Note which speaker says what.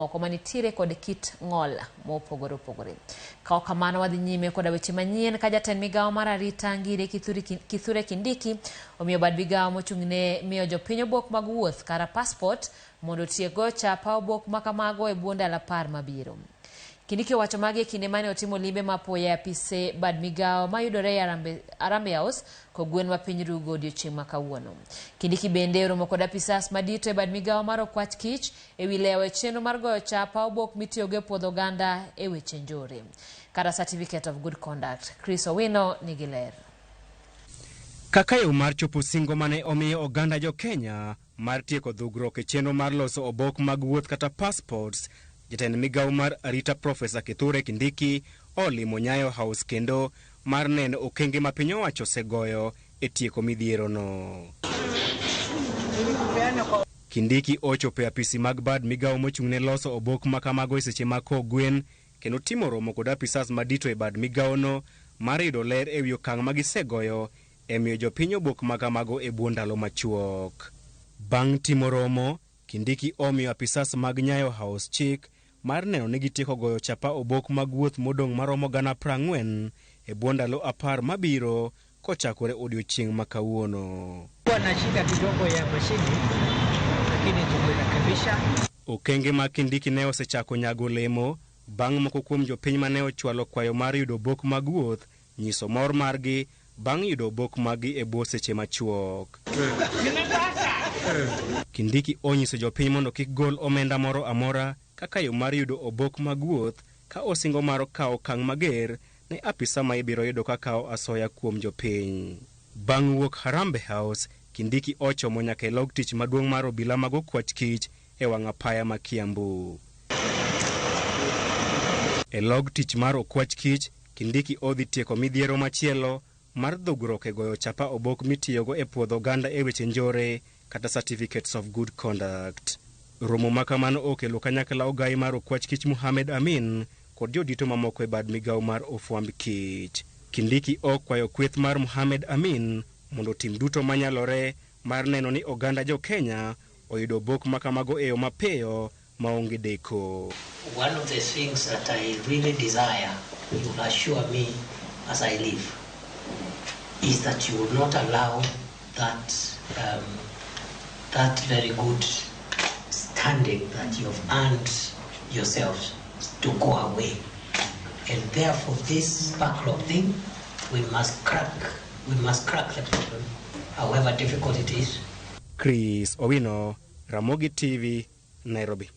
Speaker 1: oko manitiere kod kit ng'ol mopogore opogore. Kao kamano wadhi nyime kod weche manyien ka jatend migawo mar arita Ngire Kithure Kindiki omiyo bad migawo mochung'ne miyo jopiny obok mag wuoth kara passport mondo otiego chapa obok makamago e bwo ndalo 10 mabiro. Kindiki owacho magi e kinde mane otimo limbe mapoya apise bad migawo mayudore e Arambe House kogwen ma piny Rugo odiochieng' ma kawuono. Kindiki bende oromo kod apisas madito e bad migawo mar okwach kich e wi lewo e chenro mar goyo chapa obok mitiyogo e puodho oganda e weche njore kata certificate of good conduct. Chris Owino nigi ler.
Speaker 2: Kaka yo mar chopo singo mane omiyo oganda jo Kenya mar tieko dhugruok e chenro mar loso obok mag wuoth kata passports, jatend migawo mar arita Profesa Kithure Kindiki olimo Nyayo House kendo mar neno okenge ma piny owacho osegoyo e tieko midhiero no. Kindiki ochopo e apisi mag bad migawo mochung'ne loso obok makamago e seche ma kogwen kendo timo romo kod apisas madito e bad migawo no mar yudo ler e wi okang' ma gisegoyo e miyo jopiny obok makamago e bwo ndalo machuok. Bang' timo romo, Kindiki omiyo apisas mag Nyayo House chik mar neno ni gitieko goyo chapa obok mag wuoth modong' maromo 40,000 e bwo ndalo 10 mabiro kochakore odiochieng' ma kawuono. Okenge ma Kindiki ne osechako nyago olemo bang' moko kuom jopiny mane ochwalo kwayo mar yudo obok mag wuoth nyiso mor margi bang' yudo obok magi e bwo seche machuok. Kindiki onyiso jopiny mondo kik gol omenda moro amora kaka yo mar yudo obok mag wuoth ka osingo mar kawo okang' mager ne apisa ma ibiro yudo ka kawo asoya kuom jopiny. Bang' wuok Harambe House, Kindiki ochomo nyaka e log tich maduong' mar obila mag okwach kich e wang' apaya ma Kiambu. E log tich mar okwach kich, Kindiki odhi tieko midhiero machielo mar dhugruok e goyo chapa obok mitiyogo e puodho oganda e weche njore kata certificates of good conduct. Romo makamano okelo kanyakla ogai mar okwach kich Mohamed Amin kod jodito mamoko e bad migawo mar ofwamb kich. Kindiki okwayo kweth mar Mohamed Amin mondo tim duto manyalore mar neno ni oganda jo Kenya oyudo obok makamago e yo mapiyo maonge deko.
Speaker 3: One of the things that I really desire, you will assure me as I live, is that you will not allow that that very good standing that you have earned yourselves to go away. And therefore this backlog thing, we must crack the problem, however difficult it is.
Speaker 2: Chris Owino, Ramogi TV, Nairobi.